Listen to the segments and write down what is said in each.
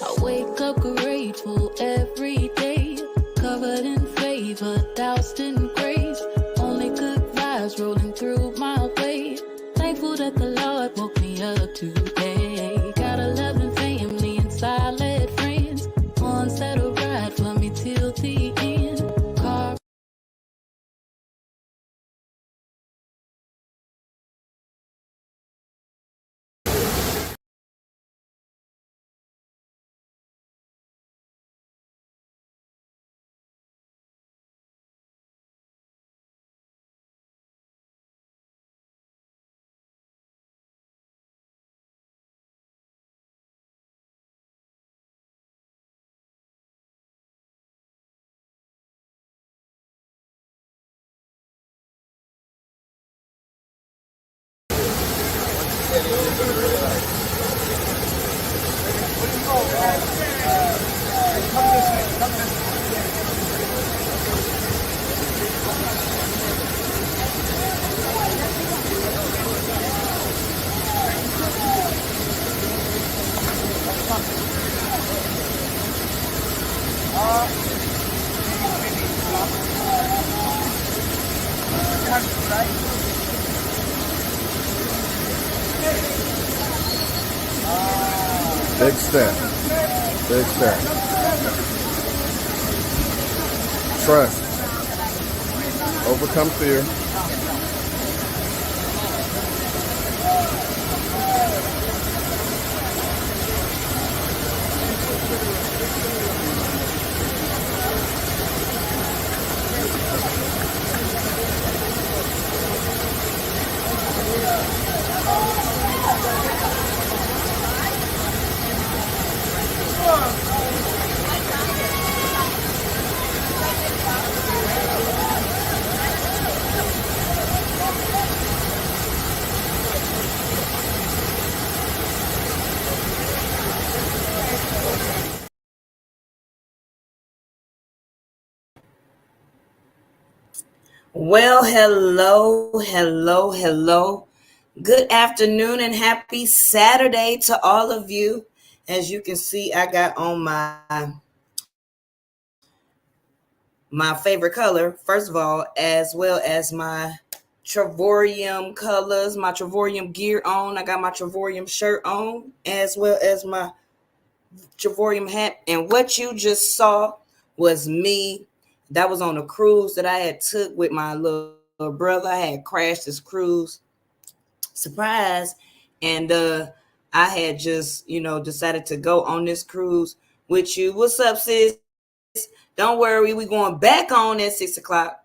I wake up grateful every day, covered in favor, doused in grace. Only good vibes rolling through my way. Thankful that the Lord woke me up today. Got a loving family and solid friends. One that'll ride for me till the end. Car Big step. Big step. Trust. Overcome fear. Well, hello. Good afternoon and happy Saturday to all of you. As you can see, I got on my favorite color, first of all, as well as my Travorium colors, my Travorium gear on. I got my Travorium shirt on, as well as my Travorium hat. And what you just saw was me. That was on a cruise that I had took with my little brother. I had crashed this cruise, surprise, and I had just decided to go on this cruise with you. What's up, sis? Don't worry, we going back on at 6:00.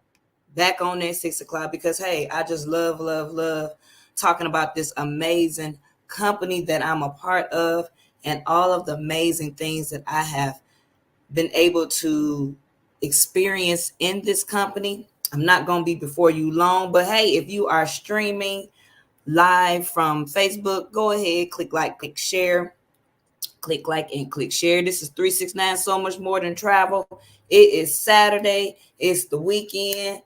Back on at 6:00 because hey, I just love talking about this amazing company that I'm a part of and all of the amazing things that I have been able to experience in this company. I'm not going to be before you long, but hey, if you are streaming live from Facebook, go ahead, click like, click share, click like and click share. This is 369 So Much More Than Travel. It is Saturday. It's the weekend.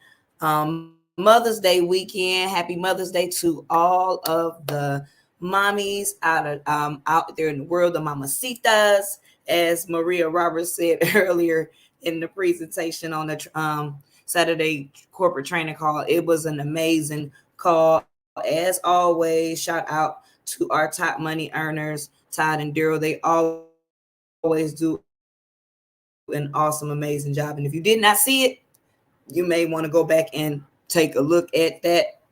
Mother's Day weekend. Happy Mother's Day to all of the mommies out there in the world, the mamacitas, as Maria Roberts said earlier in the presentation on the Saturday corporate training call. It was an amazing call. As always, shout out to our top money earners, Todd and Daryl. They always do an awesome, amazing job. And if you did not see it, you may want to go back and take a look at that.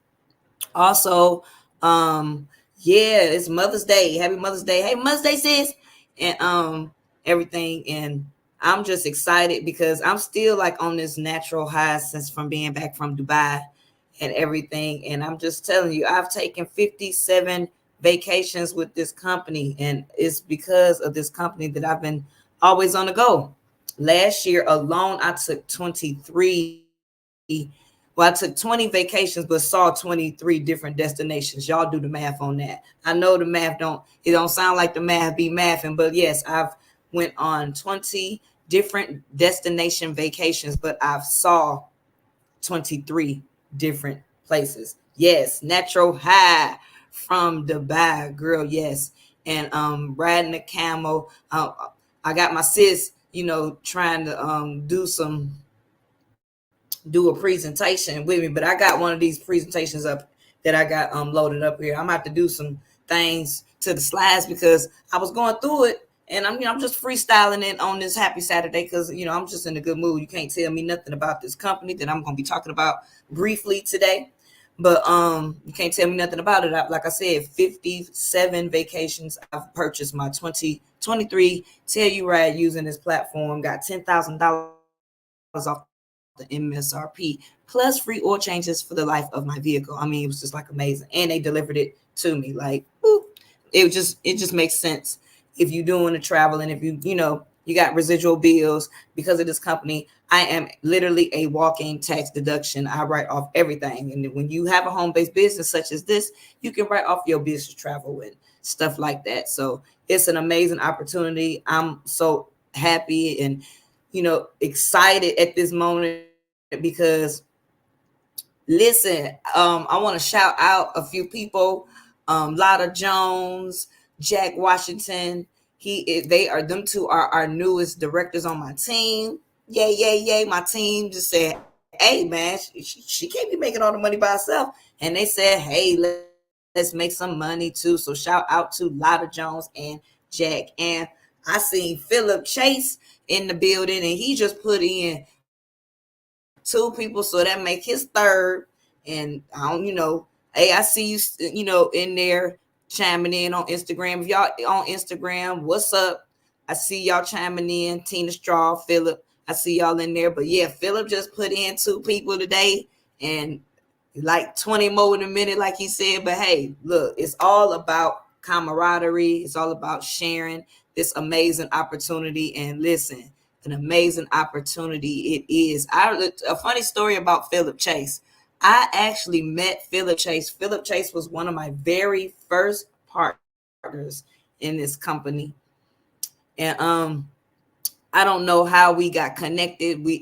Also, it's Mother's Day. Happy Mother's Day. Hey, Mother's Day, sis. And everything. And I'm just excited because I'm still like on this natural high since from being back from Dubai and everything. And I'm just telling you, I've taken 57 vacations with this company, and it's because of this company that I've been always on the go. Last year alone, I took 23. Well, I took 20 vacations, but saw 23 different destinations. Y'all do the math on that. I know the math don't sound like the math be mathing, but yes, I've went on 20 different destination vacations, but I've saw 23 different places. Yes, natural high from Dubai, girl. Yes, and riding a camel. I got my sis, trying to do a presentation with me, but I got one of these presentations up that I got loaded up here. I'm gonna have to do some things to the slides because I was going through it and I'm just freestyling it on this happy Saturday because I'm just in a good mood. You can't tell me nothing about this company that I'm gonna be talking about briefly today. But you can't tell me nothing about it. Like I said, 57 vacations. I've purchased my 2023 Telluride using this platform. Got $10,000 off the MSRP plus free oil changes for the life of my vehicle. I mean, it was just like amazing, and they delivered it to me. Like, whoop. It just makes sense if you're doing the travel and if you got residual bills because of this company. I am literally a walking tax deduction. I write off everything, and when you have a home-based business such as this, you can write off your business travel and stuff like that. So it's an amazing opportunity. I'm so happy and excited at this moment because listen, I want to shout out a few people. Lotta Jones, Jack Washington. Them two are our newest directors on my team. Yay, yay, yay. My team just said, hey man, she can't be making all the money by herself. And they said, hey, let's make some money too. So shout out to Lotta Jones and Jack. And I seen Philip Chase in the building, and he just put in 2 people, so that make his third. And I don't, hey, I see you, in there chiming in on Instagram. If y'all on Instagram, what's up? I see y'all chiming in. Tina Straw, Philip, I see y'all in there. But yeah, Philip just put in 2 people today, and like 20 more in a minute, like he said. But hey, look, it's all about camaraderie. It's all about sharing this amazing opportunity. And listen, an amazing opportunity it is. A funny story about Philip Chase. I actually met Philip Chase. Philip Chase was one of my very first partners in this company. And I don't know how we got connected. We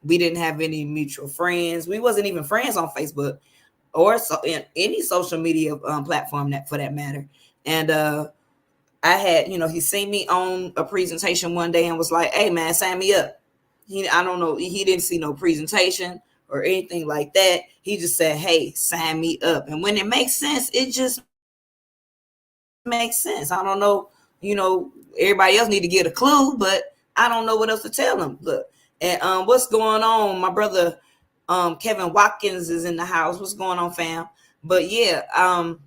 didn't have any mutual friends. We wasn't even friends on Facebook or so in any social media platform that for that matter. And I had, he seen me on a presentation one day and was like, hey man, sign me up. I don't know. He didn't see no presentation or anything like that. He just said, hey, sign me up. And when it makes sense, it just makes sense. I don't know, everybody else need to get a clue, but I don't know what else to tell them. Look, and what's going on? My brother Kevin Watkins is in the house. What's going on, fam? But yeah, and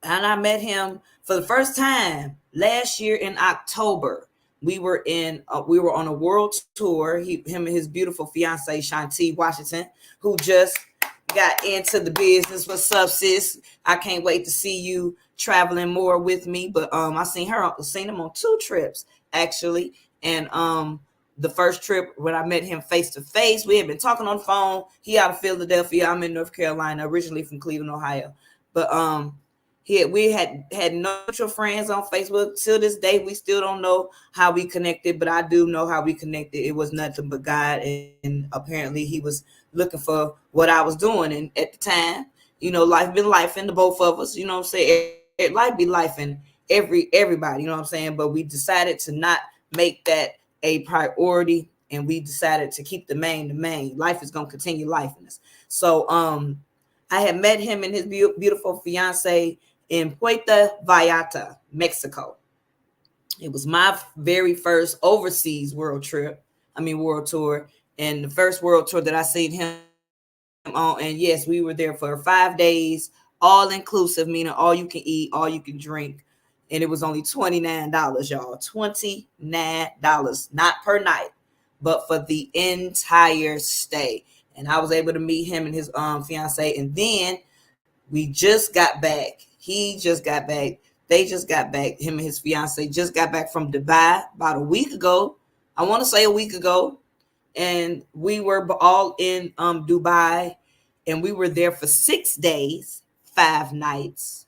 I met him for the first time last year in October. We were on a world tour. Him and his beautiful fiance Shanti Washington, who just got into the business. What's up, sis? I can't wait to see you traveling more with me. But I seen him on 2 trips actually, and the first trip when I met him face to face, we had been talking on the phone. He out of Philadelphia. I'm in North Carolina, originally from Cleveland, Ohio. But we had no mutual friends on Facebook. Till this day, we still don't know how we connected, but I do know how we connected. It was nothing but God, and apparently he was looking for what I was doing. And at the time, life been life in the both of us. You know what I'm saying? Life be life in everybody. You know what I'm saying? But we decided to not make that a priority, and we decided to keep the main. Life is gonna continue life in us. So I had met him and his beautiful fiance in Puerto Vallarta, Mexico. It was my very first overseas world tour, and the first world tour that I seen him on. And yes, we were there for 5 days, all inclusive, meaning all you can eat, all you can drink. And it was only $29, y'all. $29, not per night, but for the entire stay. And I was able to meet him and his fiance. And then we just got back. He just got back. They just got back. Him and his fiance just got back from Dubai about a week ago. I want to say a week ago. And we were all in Dubai. And we were there for 6 days, 5 nights.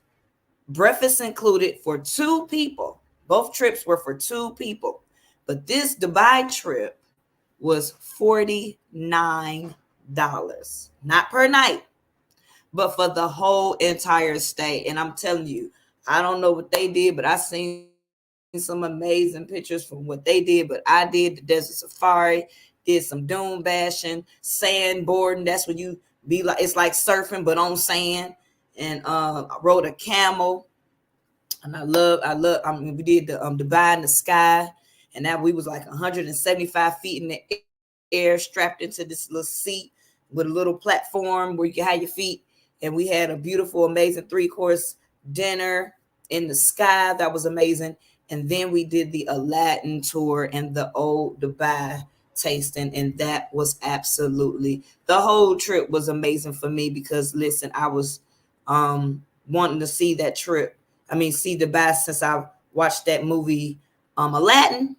Breakfast included for 2 people. Both trips were for 2 people. But this Dubai trip was $49. Not per night, but for the whole entire stay. And I'm telling you, I don't know what they did, but I seen some amazing pictures from what they did, but I did the desert safari, did some dune bashing, sandboarding. That's when you be like, it's like surfing but on sand. And I rode a camel, and I mean, we did the Dubai in the sky, and that we was like 175 feet in the air, strapped into this little seat with a little platform where you can have your feet. And we had a beautiful, amazing 3-course dinner in the sky. That was amazing. And then we did the Aladdin tour and the old Dubai tasting, and that was absolutely, the whole trip was amazing for me because listen, I was wanting to see that trip. I mean, see Dubai since I watched that movie, Aladdin.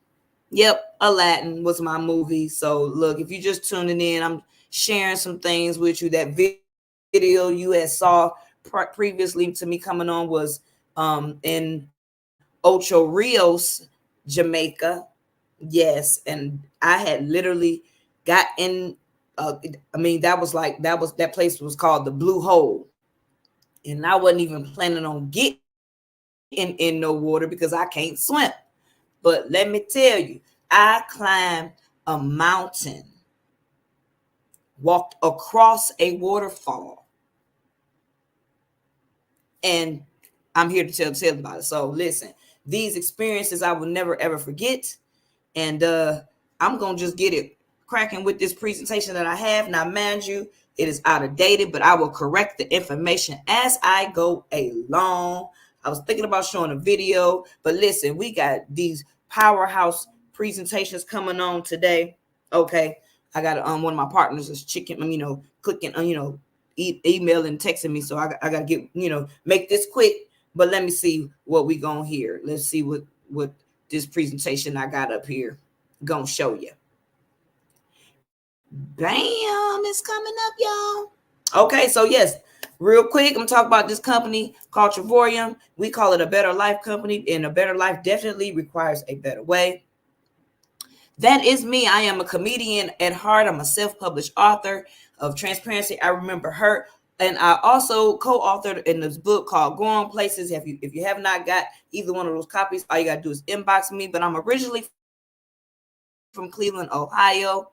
Yep, Aladdin was my movie. So look, if you're just tuning in, I'm sharing some things with you. That video you had saw previously to me coming on was in Ocho Rios, Jamaica. Yes, and I had literally got in. I mean, that place was called the Blue Hole, and I wasn't even planning on getting in no water because I can't swim. But let me tell you, I climbed a mountain, walked across a waterfall, and I'm here to tell about it. So listen, these experiences I will never ever forget. And I'm gonna just get it cracking with this presentation that I have. Now, mind you, it is out of dated, but I will correct the information as I go along. I was thinking about showing a video, but listen, we got these powerhouse presentations coming on today. Okay, I got one of my partners is clicking, emailing, texting me, so I got to get, make this quick. But let me see what we gonna hear. Let's see what this presentation I got up here gonna show you. Bam, it's coming up, y'all. Okay, so yes, real quick, I'm talking about this company called Travorium. We call it a better life company, and a better life definitely requires a better way. That is me. I am a comedian at heart. I'm a self-published author of Transparency. I Remember Hurt. And I also co-authored in this book called Going Places. If you have not got either one of those copies, all you got to do is inbox me. But I'm originally from Cleveland, Ohio.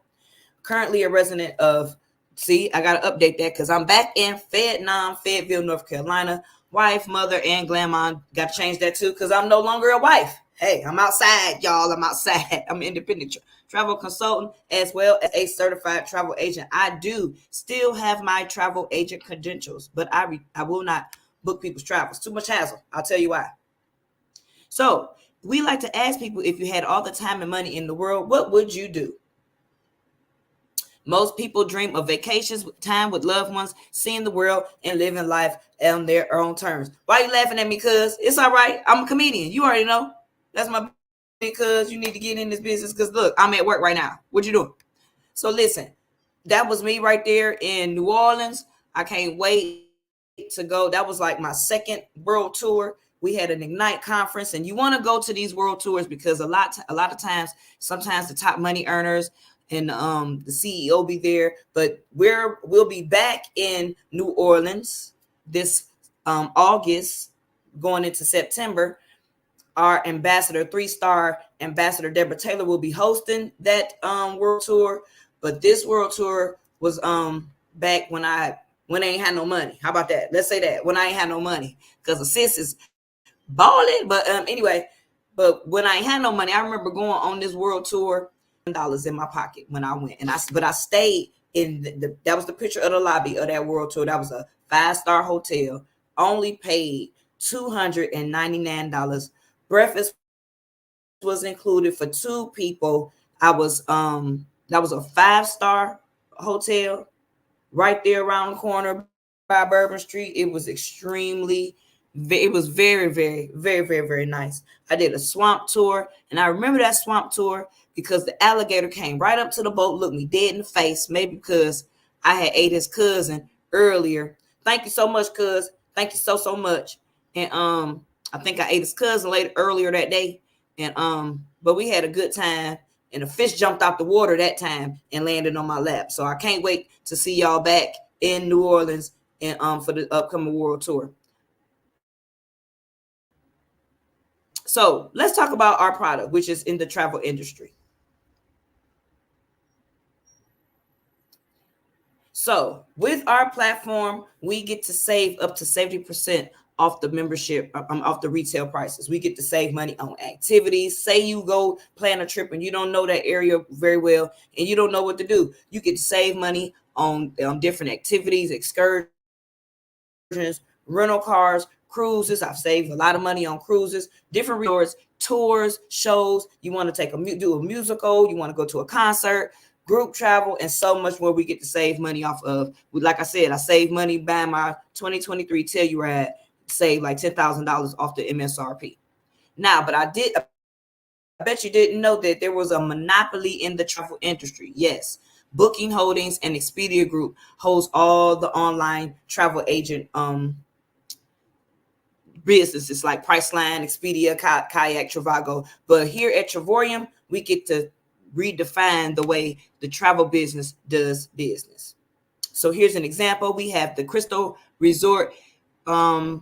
Currently a resident of, see, I got to update that because I'm back in Fayetteville, North Carolina. Wife, mother, and grandma. Got to change that too because I'm no longer a wife. Hey, I'm outside, y'all. I'm outside. I'm an independent travel consultant as well as a certified travel agent. I do still have my travel agent credentials, but I will not book people's travels. Too much hassle. I'll tell you why. So we like to ask people, if you had all the time and money in the world, what would you do? Most people dream of vacations, time with loved ones, seeing the world, and living life on their own terms. Why are you laughing at me? Cuz it's all right. I'm a comedian. You already know. That's my because you need to get in this business. Because look, I'm at work right now. What you doing? So listen, that was me right there in New Orleans. I can't wait to go. That was like my second world tour. We had an Ignite conference, and you want to go to these world tours because a lot of times, sometimes the top money earners and the CEO be there. But we'll be back in New Orleans this August, going into September. Our ambassador, 3-star ambassador Deborah Taylor, will be hosting that world tour. But this world tour was back when I ain't had no money. How about that? Let's say that, when I ain't had no money, because the sis is balling. But anyway, but when I ain't had no money, I remember going on this world tour, $1 in my pocket when I went, and I stayed in that was the picture of the lobby of that world tour. That was a 5-star hotel. Only paid $299. Breakfast was included for 2 people. I was that was a 5-star hotel right there around the corner by Bourbon Street. It was very, very, very, very, very nice. I did a swamp tour, and I remember that swamp tour because the alligator came right up to the boat, looked me dead in the face, maybe because I had ate his cousin earlier. Thank you so much, cuz. Thank you so much. And I think I ate his cousin earlier that day. And but we had a good time. And a fish jumped out the water that time and landed on my lap. So I can't wait to see y'all back in New Orleans and for the upcoming world tour. So let's talk about our product, which is in the travel industry. So with our platform, we get to save up to 70% off the membership, off the retail prices. We get to save money on activities. Say you go plan a trip and you don't know that area very well and you don't know what to do. You get to save money on different activities, excursions, rental cars, cruises. I've saved a lot of money on cruises, different resorts, tours, shows. You want to do a musical, you want to go to a concert, group travel, and so much more we get to save money off of. Like I said, I saved money buying my 2023 Telluride, saved like $10,000 off the MSRP. Now, but I bet you didn't know that there was a monopoly in the travel industry. Yes. Booking Holdings and Expedia Group holds all the online travel agent businesses like Priceline, Expedia, Kayak, Trivago. But here at Travorium, we get to redefine the way the travel business does business. So here's an example. We have the Crystal Resort, all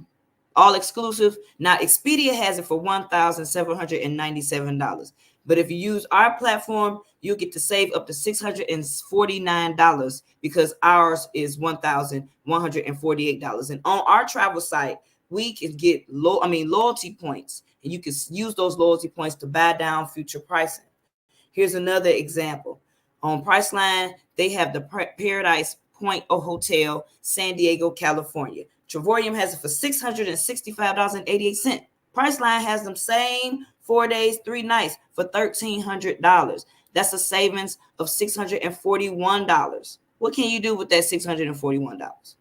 exclusive. Now Expedia has it for $1,797. But if you use our platform, you'll get to save up to $649 because ours is $1,148. And on our travel site, we can get loyalty points, and you can use those loyalty points to buy down future pricing. Here's another example. On Priceline, they have the Paradise Point Hotel, San Diego, California. Travorium has it for $665.88. Priceline has them same 4 days, 3 nights for $1,300. That's a savings of $641. What can you do with that $641?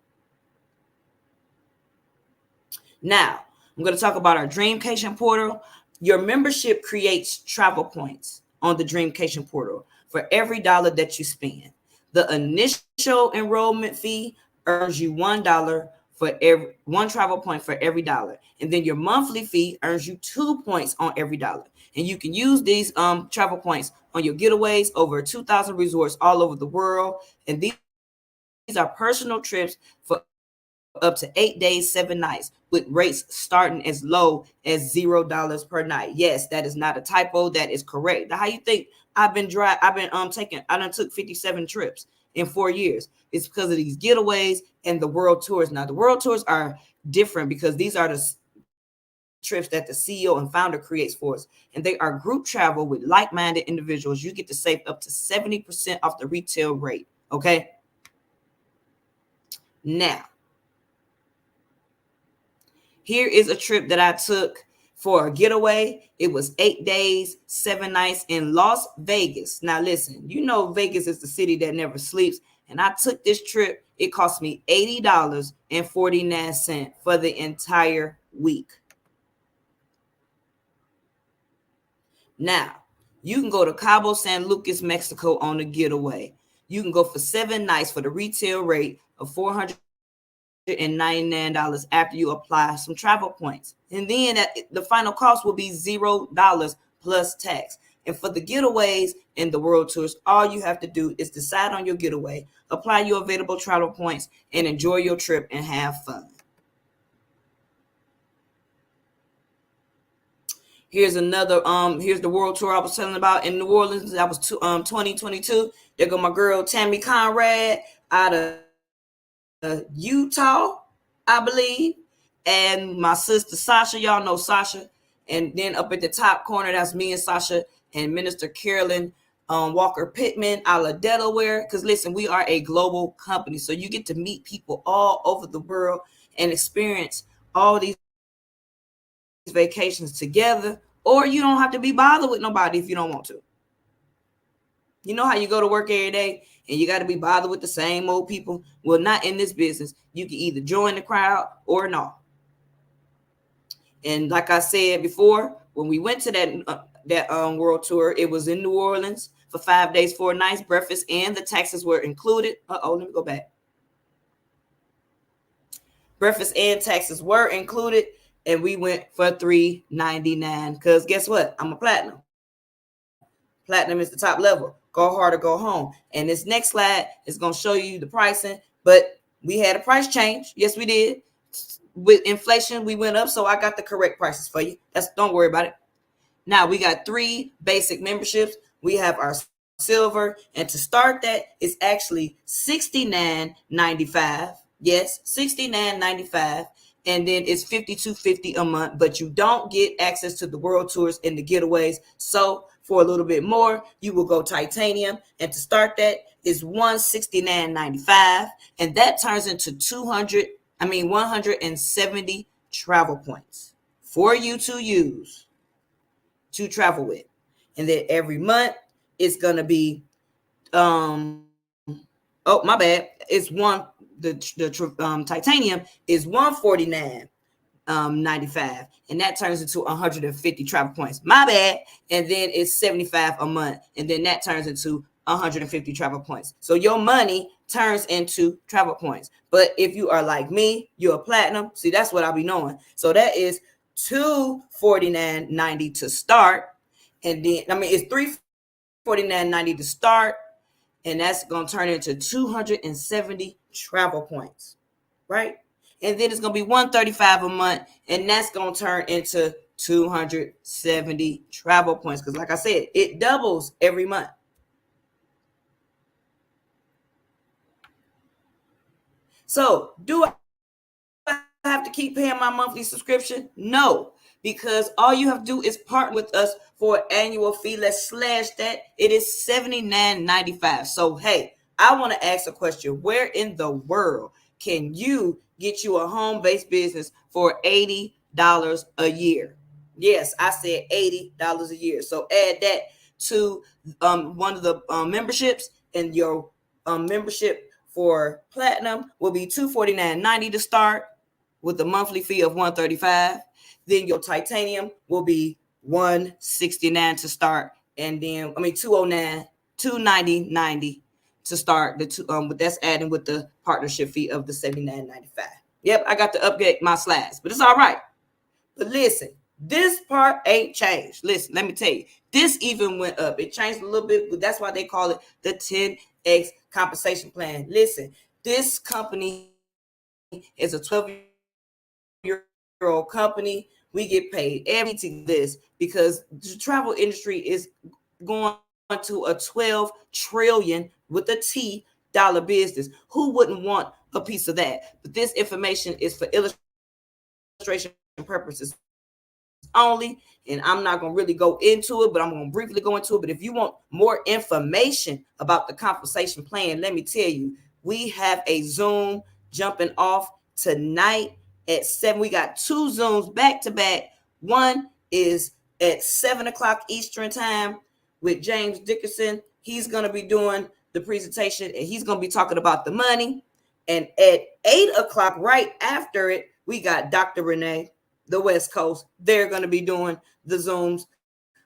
Now, I'm going to talk about our Dreamcation portal. Your membership creates travel points on the Dreamcation portal for every dollar that you spend. The initial enrollment fee earns you $1 for every one travel point for every dollar. And then your monthly fee earns you 2 points on every dollar. And you can use these travel points on your getaways over 2,000 resorts all over the world. And these are personal trips for up to 8 days, 7 nights, with rates starting as low as $0 per night. Yes, that is not a typo. That is correct. Now, how you think I done took 57 trips in 4 years? It's because of these getaways and the world tours. Now, the world tours are different because these are the trips that the CEO and founder creates for us, and they are group travel with like-minded individuals. You get to save up to 70% off the retail rate. Okay. Now, here is a trip that I took for a getaway. It was 8 days, 7 nights in Las Vegas. Now, listen, you know Vegas is the city that never sleeps. And I took this trip. It cost me $80.49 for the entire week. Now, you can go to Cabo San Lucas, Mexico on a getaway. You can go for 7 nights for the retail rate of $499 after you apply some travel points. And then the final cost will be $0 plus tax. And for the getaways and the world tours, all you have to do is decide on your getaway, apply your available travel points, and enjoy your trip and have fun. Here's another, here's the world tour I was telling about in New Orleans. That was 2022. There go my girl Tammy Conrad out of Utah, I believe, and my sister Sasha. Y'all know Sasha. And then up at the top corner, that's me and Sasha and Minister Carolyn Walker Pittman out of Delaware. Because listen, we are a global company, so you get to meet people all over the world and experience all these vacations together. Or you don't have to be bothered with nobody if you don't want to. You know how you go to work every day and you got to be bothered with the same old people? Well, not in this business. You can either join the crowd or not. And like I said before, when we went to that world tour, it was in New Orleans for 5 days, 4 nights, breakfast, and the taxes were included. Let me go back. Breakfast and taxes were included, and we went for $399 because guess what? I'm a platinum. Platinum is the top level. Go hard or go home. And this next slide is going to show you the pricing, but we had a price change. Yes, we did. with inflation, we went up, so I got the correct prices for you. Don't worry about it. Now we got 3 basic memberships. We have our silver, and to start that, it's actually $69.95. Yes, $69.95, and then it's $52.50 a month. But you don't get access to the world tours and the getaways. So for a little bit more, you will go titanium, and to start that is $169.95, and that turns into 170 travel points for you to use to travel with. And then every month it's gonna be oh my bad, it's titanium is $149.95, and that turns into 150 travel points. My bad. And then it's 75 a month, and then that turns into 150 travel points. So your money turns into travel points. But if you are like me, you're a platinum. See, that's what I'll be knowing. So that is $249.90 to start, and then it's $349.90 to start, and that's going to turn into 270 travel points, right? And then it's going to be $135 a month, and that's going to turn into 270 travel points, because like I said, it doubles every month. So do I have to keep paying my monthly subscription? No, because all you have to do is partner with us for an annual fee. Let's slash that. It is $79.95. So hey, I want to ask a question. Where in the world can you get you a home-based business for $80 a year? Yes, I said $80 a year. So add that to one of the memberships, and your membership for platinum will be $249.90 to start, with a monthly fee of $135. Then your titanium will be $169 to start, and then $290.90 to start. That's adding with the partnership fee of the $79.95. Yep, I got to update my slides, but it's all right. But listen, this part ain't changed. Listen, let me tell you, this even went up. It changed a little bit, but that's why they call it the 10X compensation plan. Listen, this company is a 12-year-old company. We get paid everything this, because the travel industry is going to a 12 trillion with a T dollar business. Who wouldn't want a piece of that? But this information is for illustration purposes only, and I'm not going to really go into it, but I'm going to briefly go into it. But if you want more information about the compensation plan, let me tell you, we have a Zoom jumping off tonight at 7. We got 2 Zooms back to back. One is at 7:00 Eastern time with James Dickerson. He's going to be doing the presentation, and he's going to be talking about the money. And at 8:00, right after it, we got Dr. Renee, the West Coast. They're going to be doing the Zooms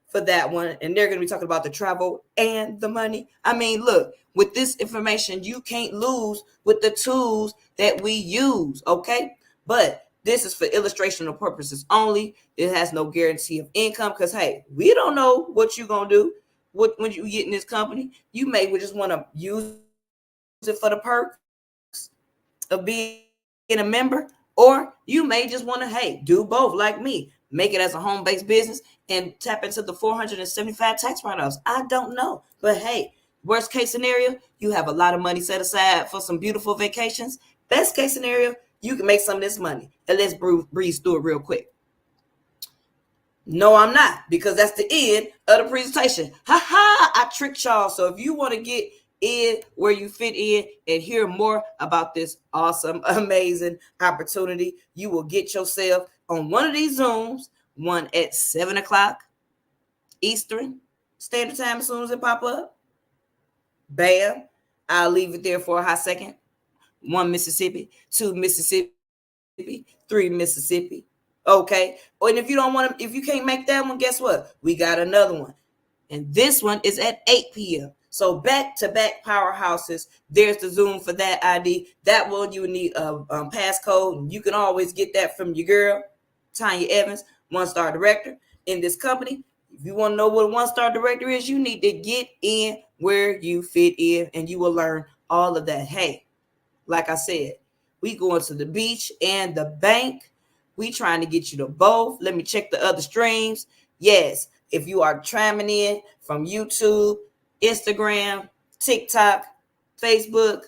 for that one, and they're going to be talking about the travel and the money. Look, with this information, you can't lose with the tools that we use, okay? But this is for illustrational purposes only. It has no guarantee of income, because hey, we don't know what you're going to do when you get in this company. You may just want to use it for the perks of being a member, or you may just want to, do both like me. Make it as a home-based business and tap into the 475 tax write-offs. I don't know. But hey, worst case scenario, you have a lot of money set aside for some beautiful vacations. Best case scenario, you can make some of this money. And let's breeze through it real quick. No, I'm not, because that's the end of the presentation. I tricked y'all. So if you want to get in where you fit in and hear more about this awesome, amazing opportunity, you will get yourself on one of these Zooms, one at 7:00 Eastern Standard Time. As soon as it pop up, bam, I'll leave it there for a hot second. 1 Mississippi, 2 Mississippi, 3 Mississippi. Okay. And if you can't make that one, guess what? We got another one. And this one is at 8 p.m. So back-to-back powerhouses. There's the Zoom for that ID. That one you need a passcode, and you can always get that from your girl, Tanya Evans, 1-star director in this company. If you want to know what a 1-star director is, you need to get in where you fit in, and you will learn all of that. Hey, like I said, We going to the beach and the bank. We trying to get you to both. Let me check the other streams. Yes, if you are tramming in from YouTube, Instagram, TikTok, Facebook,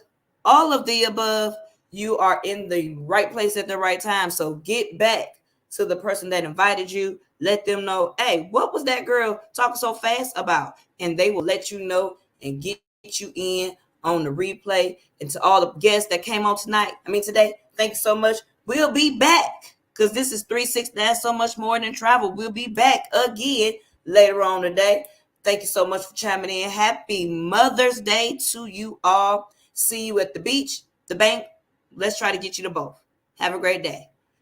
all of the above, you are in the right place at the right time. So get back to the person that invited you. Let them know, hey, what was that girl talking so fast about? And they will let you know and get you in on the replay. And to all the guests that came on today, thank you so much. We'll be back because this is 369, so much more than travel. We'll be back again later on today. Thank you so much for chiming in. Happy Mother's Day to you all. See you at the beach, the bank. Let's try to get you to both. Have a great day.